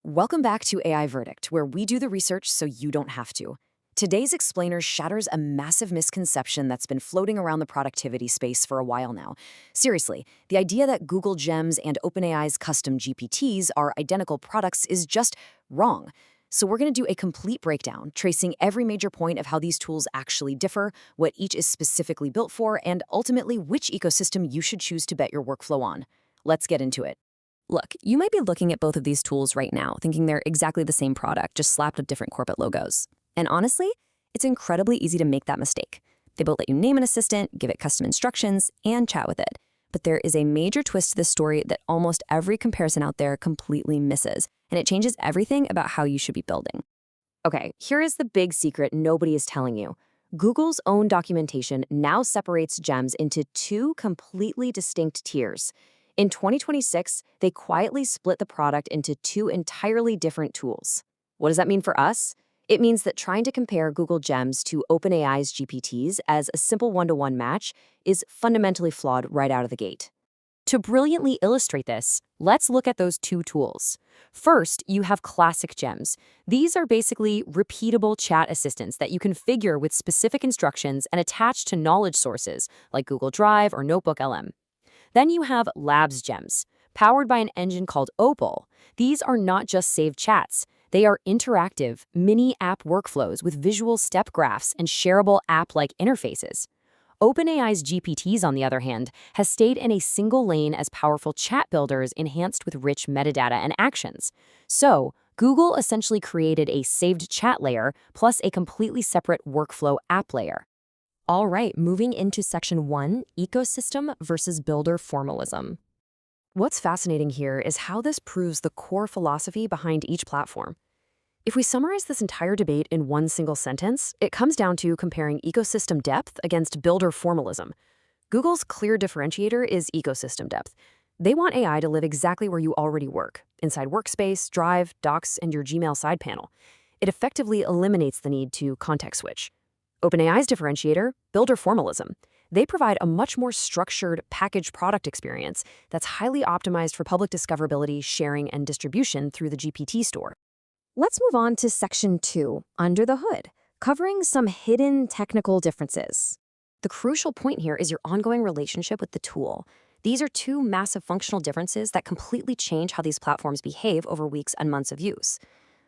Welcome back to AI Verdict, where we do the research so you don't have to. Today's explainer shatters a massive misconception that's been floating around the productivity space for a while now. Seriously, the idea that Google Gems and OpenAI's custom GPTs are identical products is just wrong. So we're going to do a complete breakdown, tracing every major point of how these tools actually differ, what each is specifically built for, and ultimately which ecosystem you should choose to bet your workflow on. Let's get into it. Look, you might be looking at both of these tools right now, thinking they're exactly the same product, just slapped with different corporate logos. And honestly, it's incredibly easy to make that mistake. They both let you name an assistant, give it custom instructions, and chat with it. But there is a major twist to this story that almost every comparison out there completely misses, and it changes everything about how you should be building. Okay, here is the big secret nobody is telling you. Google's own documentation now separates GEMs into two completely distinct tiers. In 2026, they quietly split the product into two entirely different tools. What does that mean for us? It means that trying to compare Google Gems to OpenAI's GPTs as a simple one-to-one match is fundamentally flawed right out of the gate. To brilliantly illustrate this, let's look at those two tools. First, you have classic Gems. These are basically repeatable chat assistants that you configure with specific instructions and attach to knowledge sources like Google Drive or Notebook LM. Then you have Labs Gems, powered by an engine called Opal. These are not just saved chats. They are interactive, mini-app workflows with visual step graphs and shareable app-like interfaces. OpenAI's GPTs, on the other hand, has stayed in a single lane as powerful chat builders enhanced with rich metadata and actions. So, Google essentially created a saved chat layer plus a completely separate workflow app layer. All right, moving into section 1, ecosystem versus builder formalism. What's fascinating here is how this proves the core philosophy behind each platform. If we summarize this entire debate in one single sentence, it comes down to comparing ecosystem depth against builder formalism. Google's clear differentiator is ecosystem depth. They want AI to live exactly where you already work, inside Workspace, Drive, Docs, and your Gmail side panel. It effectively eliminates the need to context switch. OpenAI's differentiator, builder formalism. They provide a much more structured, packaged product experience that's highly optimized for public discoverability, sharing, and distribution through the GPT store. Let's move on to section 2, under the hood, covering some hidden technical differences. The crucial point here is your ongoing relationship with the tool. These are two massive functional differences that completely change how these platforms behave over weeks and months of use.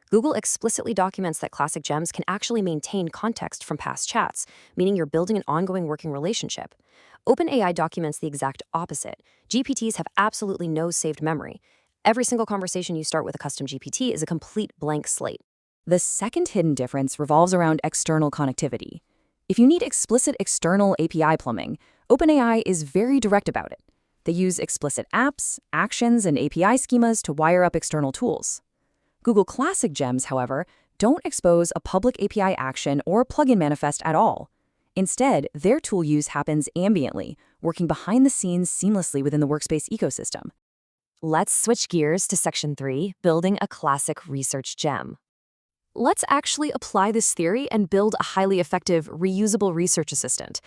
Google explicitly documents that classic Gems can actually maintain context from past chats, meaning you're building an ongoing working relationship. OpenAI documents the exact opposite. GPTs have absolutely no saved memory. Every single conversation you start with a custom GPT is a complete blank slate. The second hidden difference revolves around external connectivity. If you need explicit external API plumbing, OpenAI is very direct about it. They use explicit apps, actions, and API schemas to wire up external tools. Google Classic Gems, however, don't expose a public API action or plugin manifest at all. Instead, their tool use happens ambiently, working behind the scenes seamlessly within the Workspace ecosystem. Let's switch gears to section 3, building a classic research gem. Let's actually apply this theory and build a highly effective, reusable research assistant.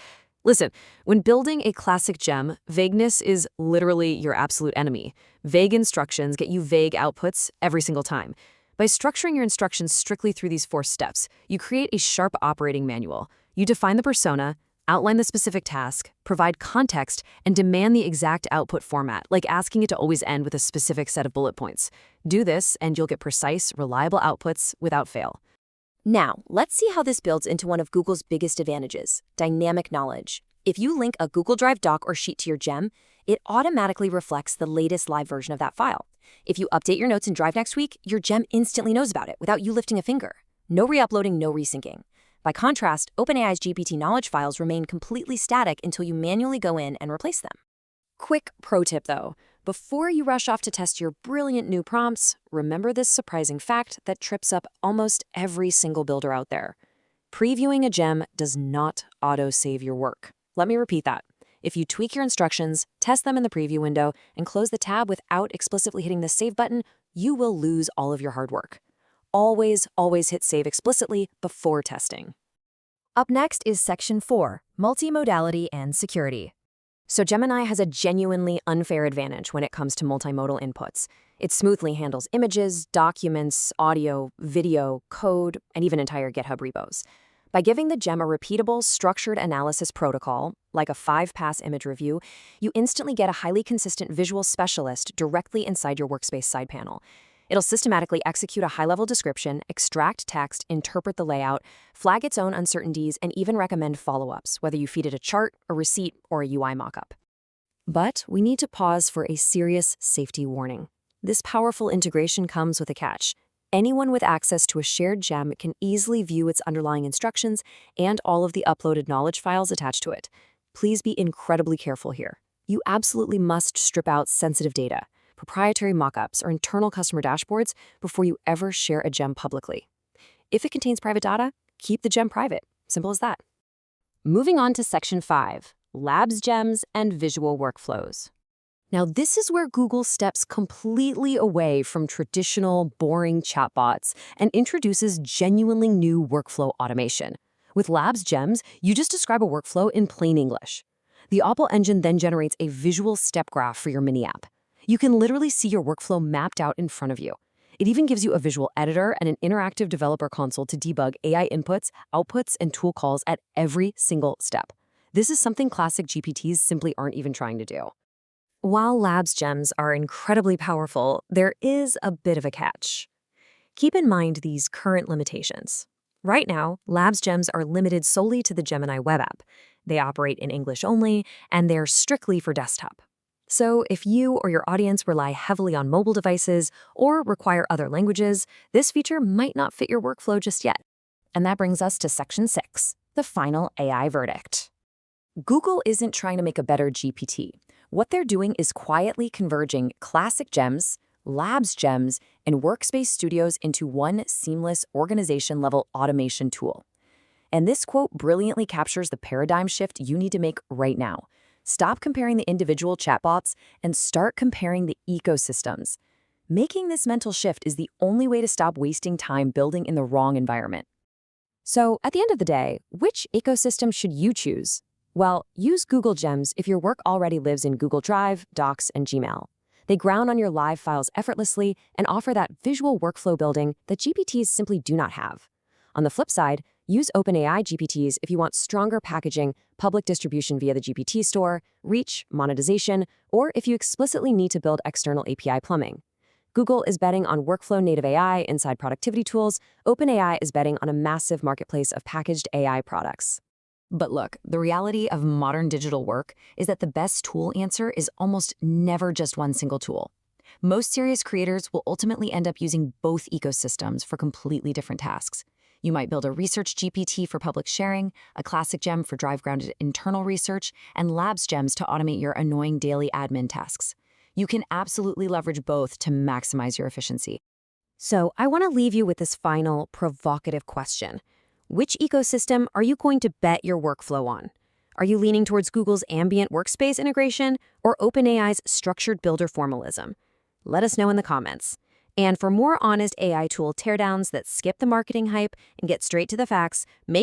Listen, when building a classic gem, vagueness is literally your absolute enemy. Vague instructions get you vague outputs every single time. By structuring your instructions strictly through these 4 steps, you create a sharp operating manual. You define the persona, outline the specific task, provide context, and demand the exact output format, like asking it to always end with a specific set of bullet points. Do this, and you'll get precise, reliable outputs without fail. Now, let's see how this builds into one of Google's biggest advantages, dynamic knowledge. If you link a Google Drive doc or sheet to your gem, it automatically reflects the latest live version of that file. If you update your notes in Drive next week, your gem instantly knows about it without you lifting a finger. No re-uploading, no resyncing. By contrast, OpenAI's GPT knowledge files remain completely static until you manually go in and replace them. Quick pro tip though, before you rush off to test your brilliant new prompts, remember this surprising fact that trips up almost every single builder out there. Previewing a gem does not auto-save your work. Let me repeat that. If you tweak your instructions, test them in the preview window, and close the tab without explicitly hitting the save button, you will lose all of your hard work. Always hit save explicitly before testing. Up next is section 4, multimodality and security. So Gemini has a genuinely unfair advantage when it comes to multimodal inputs. It smoothly handles images, documents, audio, video, code, and even entire GitHub repos. By giving the gem a repeatable, structured analysis protocol, like a 5-pass image review, you instantly get a highly consistent visual specialist directly inside your workspace side panel. It'll systematically execute a high-level description, extract text, interpret the layout, flag its own uncertainties, and even recommend follow-ups, whether you feed it a chart, a receipt, or a UI mockup. But we need to pause for a serious safety warning. This powerful integration comes with a catch. Anyone with access to a shared gem can easily view its underlying instructions and all of the uploaded knowledge files attached to it. Please be incredibly careful here. You absolutely must strip out sensitive data, proprietary mockups, or internal customer dashboards before you ever share a gem publicly. If it contains private data, keep the gem private. Simple as that. Moving on to Section 5, Labs Gems and Visual Workflows. Now, this is where Google steps completely away from traditional, boring chatbots and introduces genuinely new workflow automation. With Labs Gems, you just describe a workflow in plain English. The Opal engine then generates a visual step graph for your mini app. You can literally see your workflow mapped out in front of you. It even gives you a visual editor and an interactive developer console to debug AI inputs, outputs, and tool calls at every single step. This is something classic GPTs simply aren't even trying to do. While Labs Gems are incredibly powerful, there is a bit of a catch. Keep in mind these current limitations. Right now, Labs Gems are limited solely to the Gemini web app. They operate in English only, and they're strictly for desktop. So if you or your audience rely heavily on mobile devices or require other languages, this feature might not fit your workflow just yet. And that brings us to Section 6, the final AI verdict. Google isn't trying to make a better GPT. What they're doing is quietly converging classic gems, Labs Gems, and Workspace Studios into one seamless organization-level automation tool. And this quote brilliantly captures the paradigm shift you need to make right now. Stop comparing the individual chatbots and start comparing the ecosystems. Making this mental shift is the only way to stop wasting time building in the wrong environment. So, at the end of the day, which ecosystem should you choose? Well, use Google Gems if your work already lives in Google Drive, Docs, and Gmail. They ground on your live files effortlessly and offer that visual workflow building that GPTs simply do not have. On the flip side, use OpenAI GPTs if you want stronger packaging, public distribution via the GPT store, reach, monetization, or if you explicitly need to build external API plumbing. Google is betting on workflow-native AI inside productivity tools. OpenAI is betting on a massive marketplace of packaged AI products. But look, the reality of modern digital work is that the best tool answer is almost never just one single tool. Most serious creators will ultimately end up using both ecosystems for completely different tasks. You might build a research GPT for public sharing, a classic gem for drive-grounded internal research, and Labs Gems to automate your annoying daily admin tasks. You can absolutely leverage both to maximize your efficiency. So I want to leave you with this final provocative question. Which ecosystem are you going to bet your workflow on? Are you leaning towards Google's ambient workspace integration or OpenAI's structured builder formalism? Let us know in the comments. And for more honest AI tool teardowns that skip the marketing hype and get straight to the facts, make